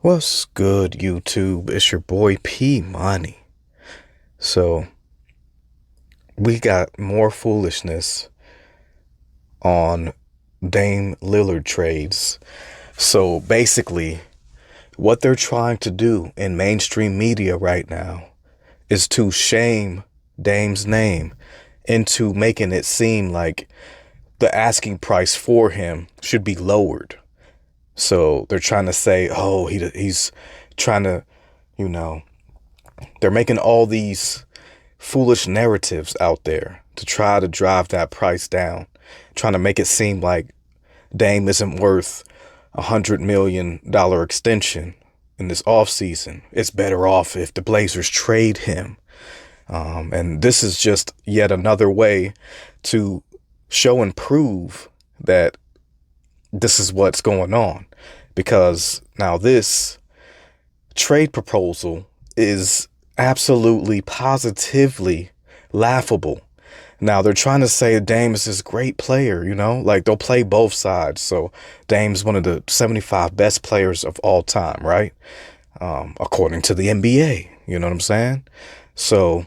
What's good, YouTube? It's your boy P Money. So, we got more foolishness on Dame Lillard trades. So, basically, what they're trying to do in mainstream media right now is to shame Dame's name into making it seem like the asking price for him should be lowered. So, they're trying to say, oh, he's trying to, you know, they're making all these foolish narratives out there to try to drive that price down, trying to make it seem like Dame isn't worth $100 million extension in this offseason. It's better off if the Blazers trade him. And this is just yet another way to show and prove that this is what's going on. Because now this trade proposal is absolutely positively laughable. Now they're trying to say Dame is this great player, like they'll play both sides. So Dame's one of the 75 best players of all time, right? According to the NBA, you know what I'm saying? So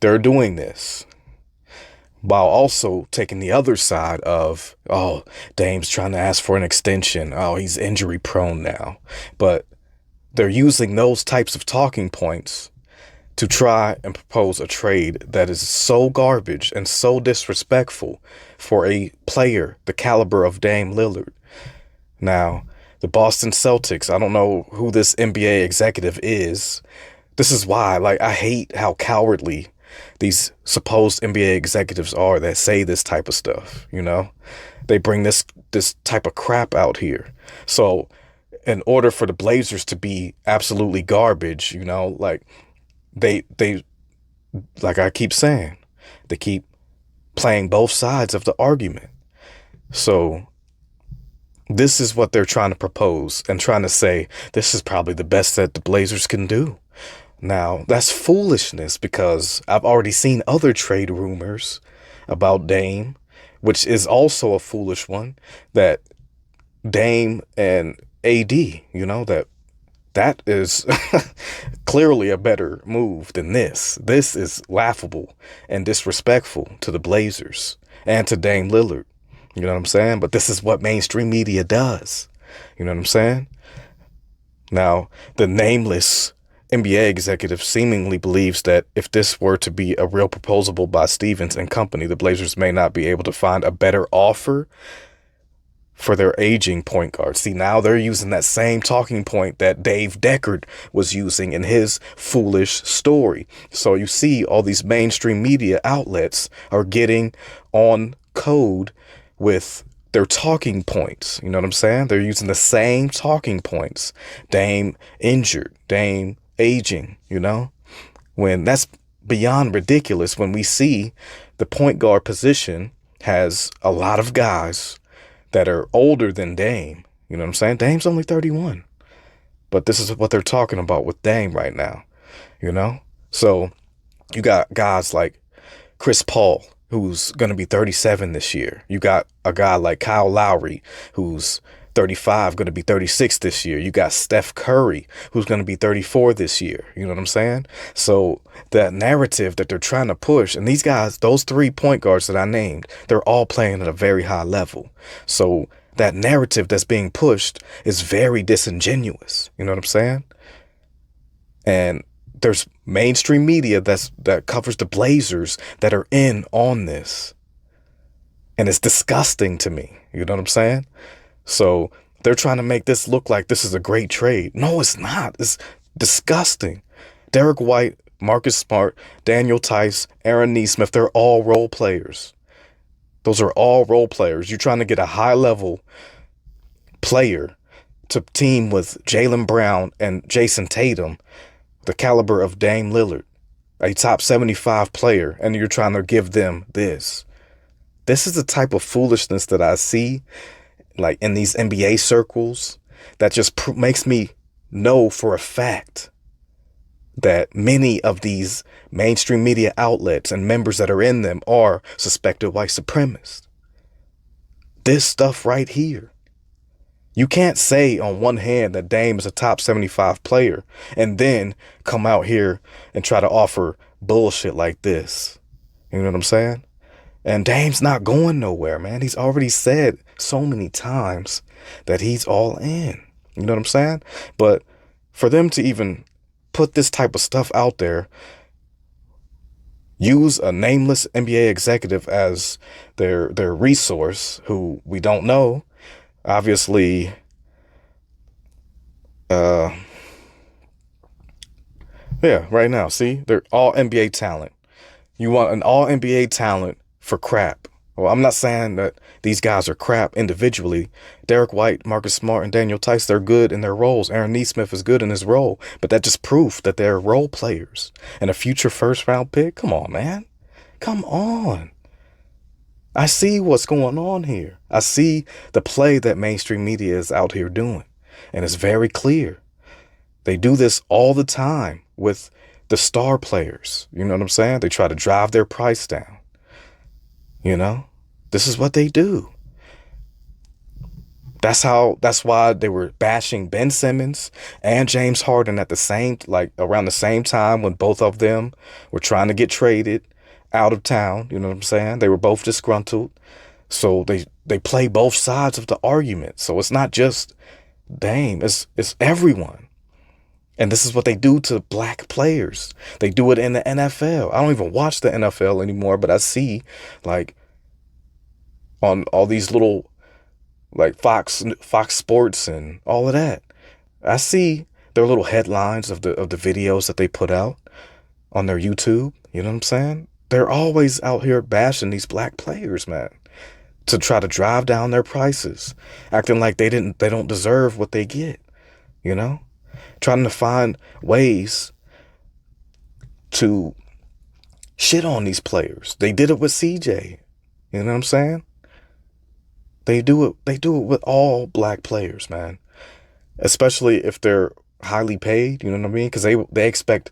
they're doing this while also taking the other side of, oh, Dame's trying to ask for an extension. Oh, he's injury prone now. But they're using those types of talking points to try and propose a trade that is so garbage and so disrespectful for a player the caliber of Dame Lillard. Now, the Boston Celtics, I don't know who this NBA executive is. This is why, I hate how cowardly these supposed NBA executives are that say this type of stuff, They bring this type of crap out here. So in order for the Blazers to be absolutely garbage, they like I keep saying, they keep playing both sides of the argument. So this is what they're trying to propose and trying to say this is probably the best that the Blazers can do. Now, that's foolishness because I've already seen other trade rumors about Dame, which is also a foolish one, that Dame and AD, that is clearly a better move than this. This is laughable and disrespectful to the Blazers and to Dame Lillard. You know what I'm saying? But this is what mainstream media does. You know what I'm saying? Now, the nameless NBA executive seemingly believes that if this were to be a real proposal by Stevens and company, the Blazers may not be able to find a better offer for their aging point guard. See, now they're using that same talking point that Dave Deckard was using in his foolish story. So you see all these mainstream media outlets are getting on code with their talking points. You know what I'm saying? They're using the same talking points. Dame injured, Dame aging, when that's beyond ridiculous when we see the point guard position has a lot of guys that are older than Dame. You know what I'm saying? Dame's only 31. But this is what they're talking about with Dame right now, So you got guys like Chris Paul, who's going to be 37 this year. You got a guy like Kyle Lowry, who's 35, going to be 36 this year. You got Steph Curry, who's going to be 34 this year. You know what I'm saying? So that narrative that they're trying to push, and these guys, those 3 point guards that I named, they're all playing at a very high level. So that narrative that's being pushed is very disingenuous. You know what I'm saying? And there's mainstream media that covers the Blazers that are in on this. And it's disgusting to me. You know what I'm saying? So they're trying to make this look like this is a great trade. No, it's not. It's disgusting. Derek White, Marcus Smart, Daniel Tice, Aaron Nesmith, they're all role players. Those are all role players. You're trying to get a high-level player to team with Jaylen Brown and Jason Tatum, the caliber of Dame Lillard, a top 75 player, and you're trying to give them this. This is the type of foolishness that I see in these NBA circles that just makes me know for a fact that many of these mainstream media outlets and members that are in them are suspected white supremacists. This stuff right here You can't say on one hand that Dame is a top 75 player and then come out here and try to offer bullshit like this. You know what I'm saying? And Dame's not going nowhere, man. He's already said so many times that he's all in. You know what I'm saying? But for them to even put this type of stuff out there, use a nameless NBA executive as their resource who we don't know, obviously, yeah, right now, see, they're all NBA talent. You want an all NBA talent for crap. Well, I'm not saying that these guys are crap individually. Derek White, Marcus Smart, and Daniel Tice, they're good in their roles. Aaron Nesmith is good in his role, but that just proof that they're role players. And a future first round pick? Come on, man. Come on. I see what's going on here. I see the play that mainstream media is out here doing. And it's very clear. They do this all the time with the star players. You know what I'm saying? They try to drive their price down. You know, this is what they do. That's why they were bashing Ben Simmons and James Harden at the same, like around the same time when both of them were trying to get traded out of town. You know what I'm saying? They were both disgruntled. So they play both sides of the argument. So it's not just Dame, it's everyone. And this is what they do to black players. They do it in the NFL. I don't even watch the NFL anymore, but I see like on all these little like Fox Sports and all of that. I see their little headlines of the videos that they put out on their YouTube. You know what I'm saying? They're always out here bashing these black players, man, to try to drive down their prices, acting like they don't deserve what they get, you know? Trying to find ways to shit on these players. They did it with CJ. You know what I'm saying? They do it with all black players, man. Especially if they're highly paid, you know what I mean? Because they expect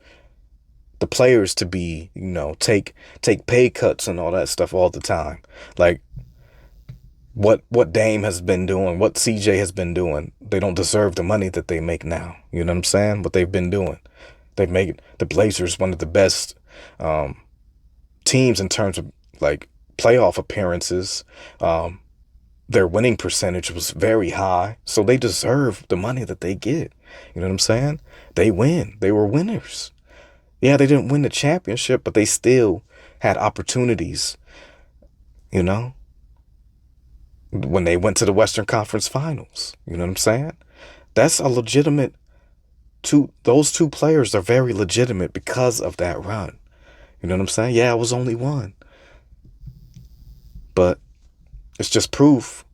the players to be, you know, take pay cuts and all that stuff all the time. Like what Dame has been doing, what CJ has been doing, they don't deserve the money that they make now. You know what I'm saying? What they've been doing. They've made the Blazers one of the best teams in terms of like playoff appearances. Their winning percentage was very high. So they deserve the money that they get. You know what I'm saying? They win. They were winners. Yeah, they didn't win the championship, but they still had opportunities, you know, when they went to the Western Conference Finals. You know what I'm saying? That's a legitimate those two players are very legitimate because of that run. You know what I'm saying? Yeah, it was only one. But it's just proof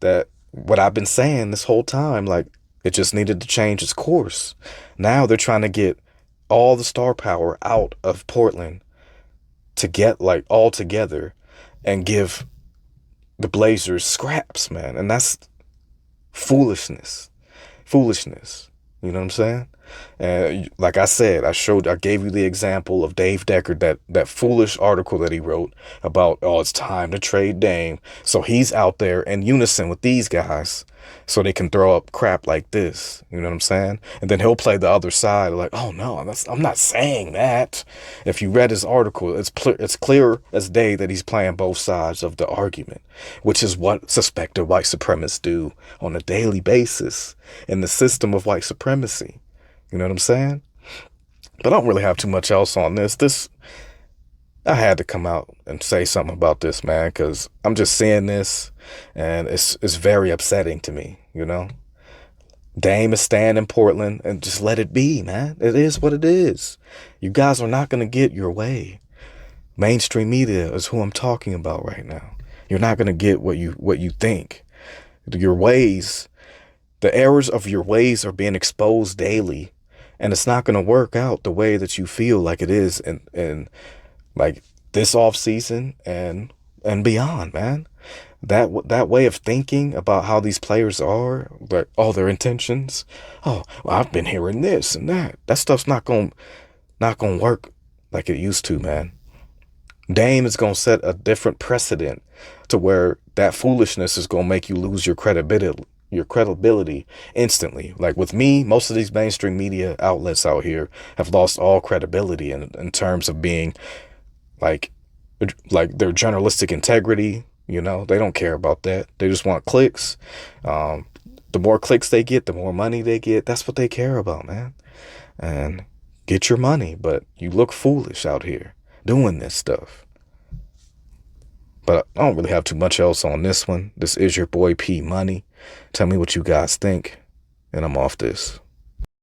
that what I've been saying this whole time, like it just needed to change its course. Now they're trying to get all the star power out of Portland to get like all together and give the Blazers scraps, man. And that's foolishness. You know what I'm saying? And like I said, I gave you the example of Dave Decker, that foolish article that he wrote about, oh, it's time to trade Dame. So he's out there in unison with these guys so they can throw up crap like this. You know what I'm saying? And then he'll play the other side like, oh no, I'm not saying that. If you read his article, it's clear as day that he's playing both sides of the argument, which is what suspected white supremacists do on a daily basis in the system of white supremacy. You know what I'm saying? But I don't really have too much else on this. I had to come out and say something about this, man, because I'm just seeing this and it's very upsetting to me, you know? Dame is staying in Portland and just let it be, man. It is what it is. You guys are not going to get your way. Mainstream media is who I'm talking about right now. You're not going to get what you think. Your ways, the errors of your ways are being exposed daily. And it's not going to work out the way that you feel like it is in like this off season and beyond, man. That way of thinking about how these players are, like all their intentions. Oh, well, I've been hearing this and that. That stuff's not going to work like it used to, man. Dame is going to set a different precedent to where that foolishness is going to make you lose your credibility. your credibility instantly. Like with me, most of these mainstream media outlets out here have lost all credibility in terms of being like their journalistic integrity. You know, they don't care about that. They just want clicks. Um, the more clicks they get, the more money they get. That's what they care about, man. And get your money, but you look foolish out here doing this stuff. But I don't really have too much else on this one. This is your boy P Money. Tell me what you guys think, and I'm off this.